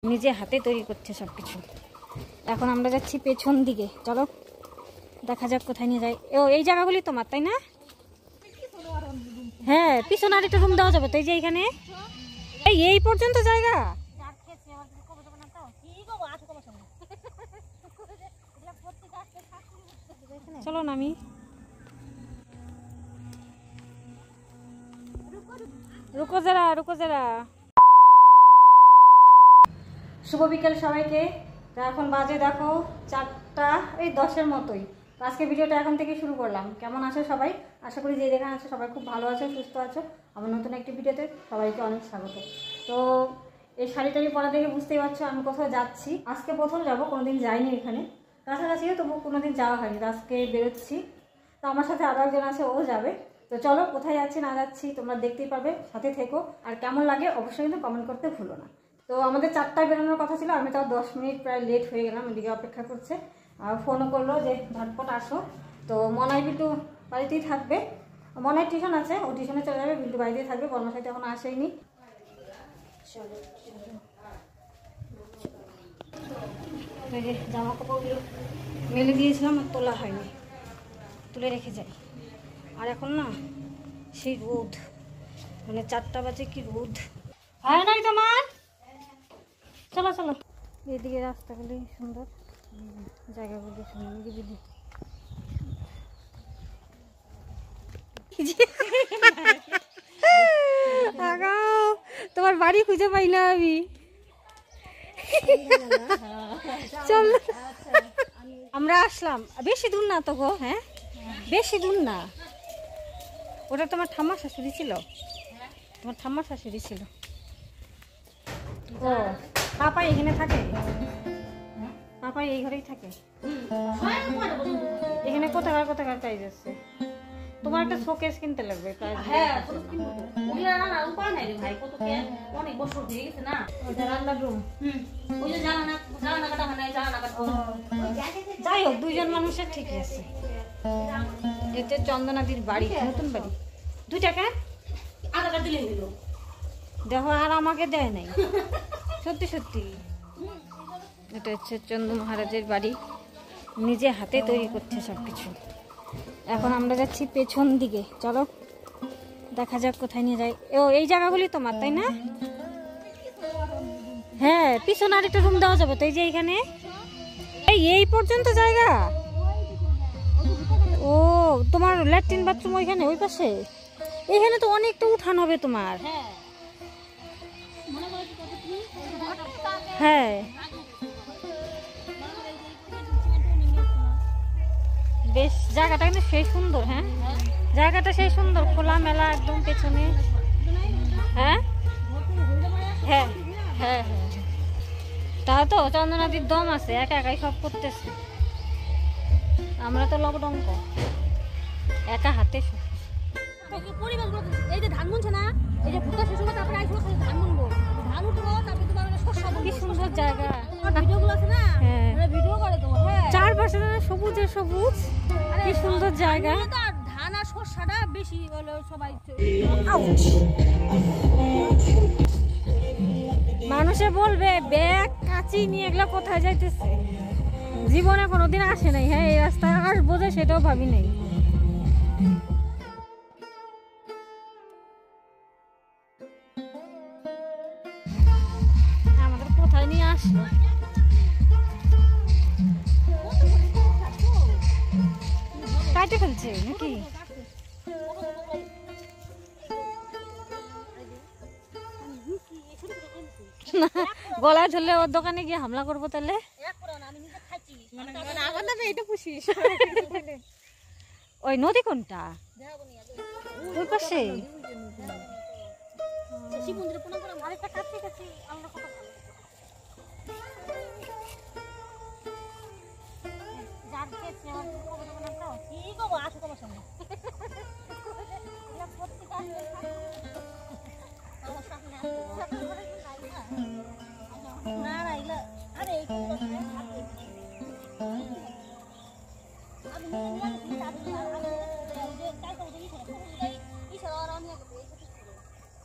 নিজে হাতে তৈরি করছে সবকিছু। এখন আমরা যাচ্ছি পেছন দিকে, চলো দেখা যাক কোথায় নিয়ে যাই। ও এই জায়গাগুলি তোমার, তাই না? হ্যাঁ, পিছনে আর একটা রুম দেওয়া যাবে তো, এই যে এইখানে এই পর্যন্ত জায়গা। চলো নামি। রুকো যারা। শুভ বিকেল সবাইকে। তো এখন বাজে দেখো 4:10 মতোই। তো আজকে ভিডিওটা এখন থেকে শুরু করলাম। কেমন আছো সবাই? আশা করি যে যেখানে আছো সবাই খুব ভালো আছো, সুস্থ আছো। আমার নতুন একটি ভিডিওতে সবাইকে অনেক স্বাগত। তো এই শাড়িটারি পরা দেখে বুঝতেই পারছো আমি কোথাও যাচ্ছি। আজকে প্রথম যাবো, কোনোদিন যাইনি এখানে, কাছাকাছিও তবু কোনোদিন যাওয়া হয়নি। আজকে বেরোচ্ছি, তো আমার সাথে আরও একজন আছে, ও যাবে। তো চলো কোথায় যাচ্ছি না যাচ্ছি তোমরা দেখতেই পাবে, সাথে থেকো। আর কেমন লাগে অবশ্যই কিন্তু কমেন্ট করতে ভুলো না। তো আমাদের 4টায় বেরোনোর কথা ছিল, আমি তাও 10 মিনিট প্রায় লেট হয়ে গেলাম, এদিকে অপেক্ষা করছে। আর ফোনও করলো যে ঝটপট আসো। তো মনাই বিটু বাড়িতেই থাকবে, মনাই টিউশন আছে, ও টিউশনে চলে যাবে, বিটু বাড়িতেই থাকবে, বর্মাশাইতে এখন আসেনি। জামা কাপড়গুলো মেলে দিয়েছিলাম আর তোলা হয়নি, তুলে রেখে যাই। আর এখন না সেই রোদ, মানে 4টা বাজে, কি রোদ হয় নাই তোমার। চলো চলো, এদিকে রাস্তাগুলি সুন্দর, জায়গাগুলি সুন্দর। তোমার বাড়ি খুঁজে পাই না আমি। চল আমরা আসলাম, বেশি দূর না তো গো। হ্যাঁ বেশি দূর না, ওটা তোমার ঠাম্মার শাশুড়ি ছিল, তোমার ঠাম্মার শাশুড়ি ছিল। ও পাপা এখানে থাকে, পাপা এই ঘরেই থাকে। এখানে কোথাকার প্রাইস আছে? তোমার একটা শোকেস কিনতে লাগবে প্রাইস। হ্যাঁ অনেক বছর হয়ে গেছে না, রান্নার রুম। যাই হোক, 2জন মানুষের ঠিকই আছে। এটা চন্দনাদির বাড়ি, নতুন বাড়ি। 2 টাকা আধা দিলে হইল, দেখো আর আমাকে দেয় নাই। সত্যি সত্যি এটা হচ্ছে চন্দু মহারাজের বাড়ি, নিজে হাতে তৈরি করছে সবকিছু। এখন আমরা যাচ্ছি পেছন দিকে, চলো দেখা যাক কোথায় নিয়ে যাই। ও এই জায়গাগুলি তোমার, তাই না? হ্যাঁ, পিছনে আর একটা রুম দেওয়া যাবে তো, এই যে এইখানে এই পর্যন্ত জায়গা। ও তোমার ল্যাট্রিন বাথরুম ওইখানে, ওই পাশে। এখানে তো অনেকটা উঠান হবে তোমার। হ্যাঁ বেশ, জায়গাটা কিন্তু সেই সুন্দর। হ্যাঁ জায়গাটা সেই সুন্দর, খোলা মেলা একদম পেছনে। হ্যাঁ হ্যাঁ হ্যাঁ হ্যাঁ, তাও তো চন্দনাদির দম আছে, একা একাই সব করতেছে। আমরা তো লকডঙ্ক, একা হাতে সব। এই যে ধান বুনছে না, এই যে ভুট্টা শেষ হবে, তারপরে আইসো ধান বুনবো, ধান উঠবো, তারপরে তোমার শস্য। কি সুন্দর জায়গা, ভিডিওগুলো আছে না, ভিডিও করে তো। হ্যাঁ চারপাশে সবুজের সবুজ, কি সুন্দর জায়গা। ধান আর শস্যটা বেশি হলো সবাই। মানুষে বলবে ব্যাগ কাঁচি নিয়ে এগুলো কোথায় যাইতেছে, জীবনে কোনোদিন আসে নাই। হ্যাঁ এই রাস্তায় আসবো যে সেটাও ভাবি নাই। আমাদের কোথায় নিয়ে আসলো, কাটে ফেলছে নাকি? গলায় ধরলে ওর দোকানে গিয়ে হামলা করবো তাহলে। ওই নদী কোনটা? ওই পাশে।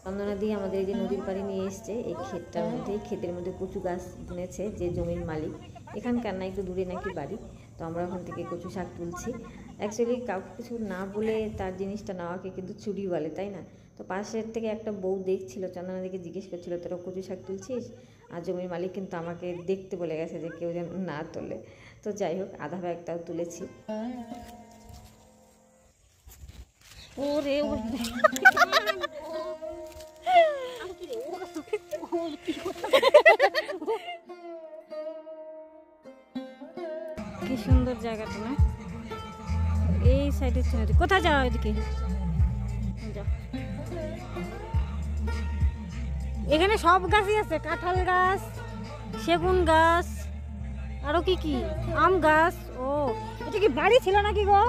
চন্দনাদি দিদি আমাদের এই যে নদীর পাড়ে নিয়ে এসছে, এই ক্ষেতটার মধ্যে, ক্ষেতের মধ্যে কচু গাছ বুনেছে যে জমির মালিক, এখানকার না, একটু দূরে নাকি বাড়ি। তো আমরা ওখান থেকে কচু শাক তুলছি। অ্যাকচুয়ালি কাউকে কিছু না বলে তার জিনিসটা নেওয়াকে কিন্তু চুরি বলে, তাই না? তো পাশের থেকে একটা বউ দেখছিল, চন্দনাদিকে জিজ্ঞেস করছিল তোরা কচু শাক তুলছিস, আর জমির মালিক কিন্তু আমাকে দেখতে বলে গেছে যে কেউ যেন না তোলে। তো যাই হোক, আধা ব্যাগটাও তুলেছি। ওরে কি সুন্দর জায়গাটা না, এই সাইডে ছিল। কোথায় যাও? এদিকে যাও। এখানে সব গাছই আছে, কাঁঠাল গাছ, সেগুন গাছ, আরো কি কি, আম গাছ। ও এটা কি বাড়ি ছিল নাকি গো?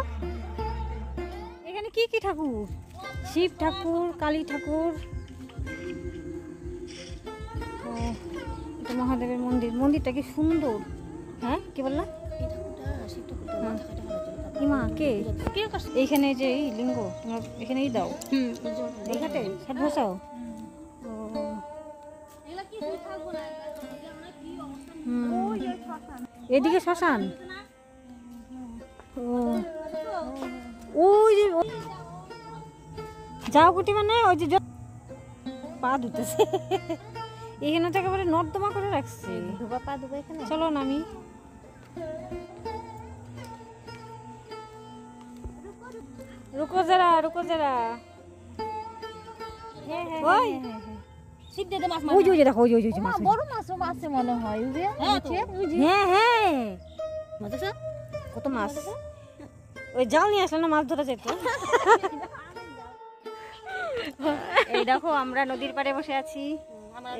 এখানে কি কি ঠাকুর? শিব ঠাকুর, কালী ঠাকুর, ও এটা মহাদেবের মন্দির। মন্দিরটা কি সুন্দর। হ্যাঁ কি বললা? ইমা কে এইখানে যে এই লিঙ্গ তোমরা এখানেই দাও, এইখানে সব বসাও। এদিকে শ্মশান। ওই যে যাও কুটি, মানে ওই যে পা ধুতেছে এখানে তো একেবারে নর্দমা করে রাখছে। পা ধুবে এখানে, চলো না। আমি রুকো যারা, রুকো যারা। ওই ওই যে দেখো, ওই যে মাছ, বড় মাছ আছে মনে হয়। হ্যাঁ হ্যাঁ, কত মাছ। ওই জাল নিয়ে আসলে না মাছ ধরা যেত। এই দেখো আমরা নদীর পাড়ে বসে আছি।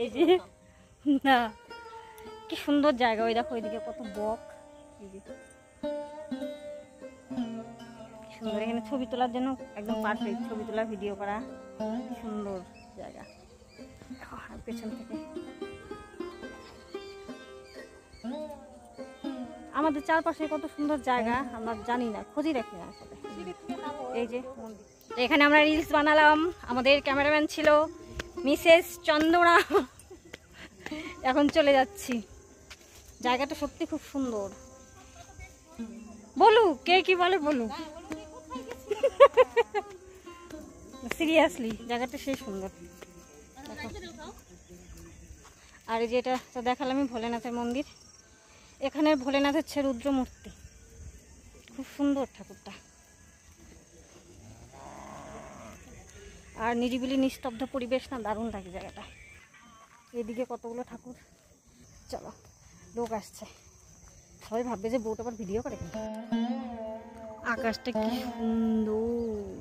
এই যে না, কি সুন্দর জায়গা। ওই দেখো ওইদিকে কত বক, সুন্দর। এখানে ছবি তোলার জন্য একদম পারফেক্ট, ছবি তোলা, ভিডিও করা, সুন্দর জায়গা। পেছন থেকে আমাদের চারপাশে কত সুন্দর জায়গা আমরা জানি না, খোঁজই রাখি না আসলে। এই যে এখানে আমরা রিলস বানালাম, আমাদের ক্যামেরাম্যান ছিল মিসেস চন্দনা। এখন চলে যাচ্ছি। জায়গাটা সত্যি খুব সুন্দর। বলু কে কি বলে বলু, সিরিয়াসলি জায়গাটা সেই সুন্দর। আর এই যে এটা তো দেখালামই ভোলেনাথের মন্দির। এখানে ভোলেনাথ হচ্ছে রুদ্র মূর্তি, খুব সুন্দর ঠাকুরটা। আর নিরিবিলি নিস্তব্ধ পরিবেশ না, দারুণ লাগে জায়গাটা। এদিকে কতগুলো ঠাকুর। চলো, লোক আসছে, সবাই ভাববে যে বউটা আবার ভিডিও করে। আকাশটা কি সুন্দর।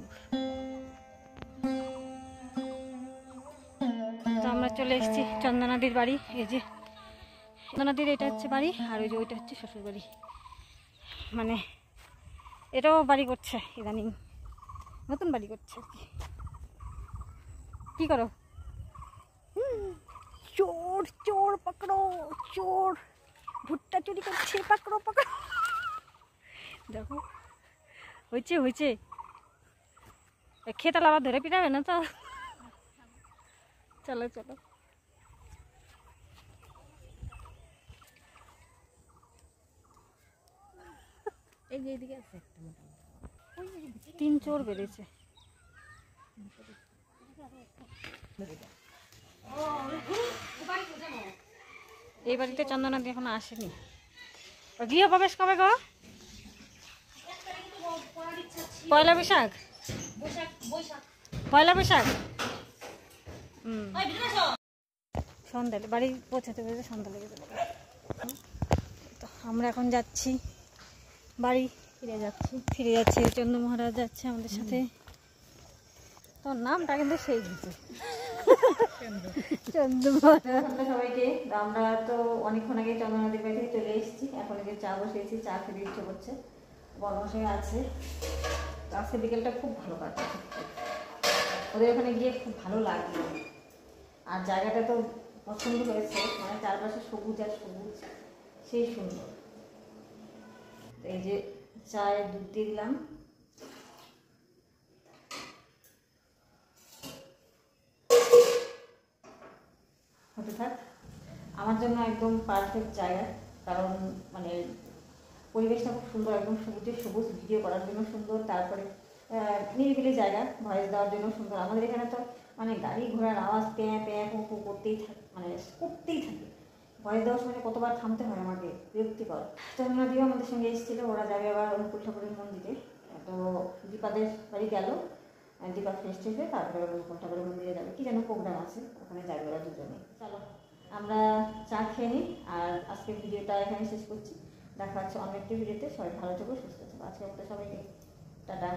তো আমরা চলে এসেছি চন্দনাদির বাড়ি। এই যে চন্দনাদির এটা হচ্ছে বাড়ি, আর ওই যে ওইটা হচ্ছে শ্বশুর বাড়ি। মানে এটাও বাড়ি করছে ইদানিং, নতুন বাড়ি করছে। কি করো? চোর চোর পকড়ো, চোর ভুট্টা চুরি করছে, পকড়ো পকড়ো। দেখো হয়েছে হয়েছে, খেতাল আবার ধরে পিটাবে না তো। চলো চলো, এই যে এইদিকে আছে তিন চোর বেড়েছে। এই বাড়িতে চন্দনাদি এখনো আসেনি। গৃহপ্রবেশ কবে গো? পয়লা বৈশাখ, পয়লা বৈশাখ। সন্ধ্যা বাড়ি পৌঁছাতে পেরেছে, সন্ধ্যা লেগে যাবে। তো আমরা এখন যাচ্ছি বাড়ি, ফিরে যাচ্ছি। চন্দ্র মহারাজ যাচ্ছে আমাদের সাথে। তোর নামটা কিন্তু সেই চন্দ্র মহারাজ। সবাইকে আমরা তো অনেকক্ষণ আগে চন্দ্রনাদির বাড়ি থেকে চলে এসেছি। এখন যে চা বসিয়েছি, চা খেতে ইচ্ছে করছে। বর্মশাই আছে। আজকে বিকেলটা খুব ভালো কাটছে, ওদের ওখানে গিয়ে খুব ভালো লাগলো। আর জায়গাটা তো পছন্দ হয়েছে, মানে চারপাশে সবুজ আর সবুজ, সেই সুন্দর। এই যে চায়ে দুধ দিয়ে দিলাম। হতে থাক। আমার জন্য একদম পারফেক্ট জায়গা, কারণ মানে পরিবেশটা খুব সুন্দর, একদম সবুজে সবুজ, ভিডিও করার জন্য সুন্দর, তারপরে নিরিবিলি জায়গা, ভয়েস দেওয়ার জন্য সুন্দর। আমাদের এখানে তো মানে গাড়ি ঘোড়ার আওয়াজ প্যাঁ প্যাঁ পু পু করতেই থাকে, মানে করতেই থাকে। ভয়েস দেওয়ার সময় কতবার থামতে হয় আমাকে, বিরক্তিকর। চন্দ্রদিও আমাদের সঙ্গে এসেছিলো, ওরা যাবে আবার অনুকূল ঠাকুরের মন্দিরে। তো দীপাদের বাড়ি গেল, দীপা ফেস্ট হয়েছে, তারপরে অনুকূল ঠাকুরের মন্দিরে যাবে, কি যেন প্রোগ্রাম আছে, ওখানে যাবে ওরা দুজনে। চলো আমরা চা খেয়ে নিই, আর আজকের ভিডিওটা এখানে শেষ করছি। দেখা হচ্ছে অন্য একটি ভিডিওতে। সবাই ভালো থেকো, সুস্থ থেকো। আজকের মতো সবাইকে টাটা।